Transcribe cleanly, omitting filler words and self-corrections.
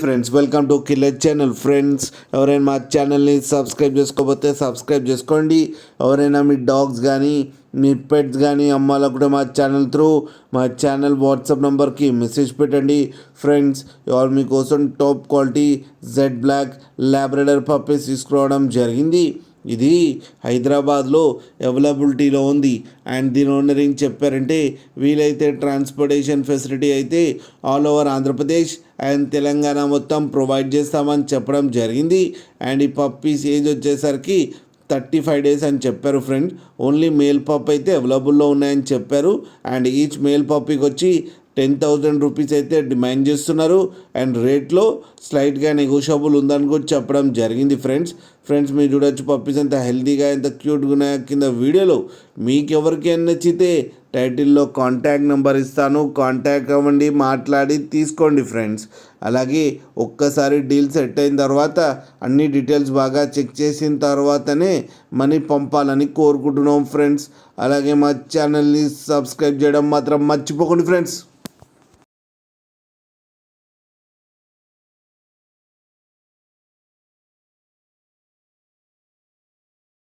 Friends welcome to killer channel. Friends ఎవరైనా మా ఛానల్ని సబ్స్క్రైబ్ చేసుకోకపోతే సబ్స్క్రైబ్ చేసుకోండి. ఎవరైనా మీ డాగ్స్ కానీ మీ పెట్స్ కానీ అమ్మాలనుకుంటే మా ఛానల్ వాట్సాప్ నెంబర్కి మెసేజ్ పెట్టండి. ఫ్రెండ్స్ ఇవాళ మీకోసం top quality Z black Labrador puppies తీసుకురావడం జరిగింది. ఇది హైదరాబాద్లో అవైలబిలిటీలో ఉంది. అండ్ దీని ఓనర్ ఏం చెప్పారంటే వీలైతే ట్రాన్స్పోర్టేషన్ ఫెసిలిటీ అయితే all over Andhra Pradesh and Telangana మొత్తం ప్రొవైడ్ చేస్తామని చెప్పడం జరిగింది. అండ్ ఈ పప్పీస్ ఏజ్ వచ్చేసరికి 35 days అని చెప్పారు. ఫ్రెండ్ ఓన్లీ మేల్ పప్ అయితే అవైలబుల్లో ఉన్నాయని చెప్పారు. అండ్ ఈచ్ మేల్ పప్పీకి వచ్చి 10,000 రూపీస్ అయితే డిమాండ్ చేస్తున్నారు. అండ్ రేట్లో స్లైట్గా నెగోషియబుల్ ఉందని కూడా చెప్పడం జరిగింది. ఫ్రెండ్స్ మీరు చూడొచ్చు పప్పీస్ ఎంత హెల్తీగా ఎంత క్యూట్గా ఉన్నాయో. కింద వీడియోలో మీకు ఎవరికైనా నచ్చితే టైటిల్లో కాంటాక్ట్ నెంబర్ ఇస్తాను, కాంటాక్ట్ అవ్వండి, మాట్లాడి తీసుకోండి. ఫ్రెండ్స్ అలాగే ఒక్కసారి డీల్ సెట్ అయిన తర్వాత అన్ని డీటెయిల్స్ బాగా చెక్ చేసిన తర్వాతనే మనీ పంపాలని కోరుకుంటున్నాం. ఫ్రెండ్స్ అలాగే మా ఛానల్ని సబ్స్క్రైబ్ చేయడం మాత్రం మర్చిపోకండి. ఫ్రెండ్స్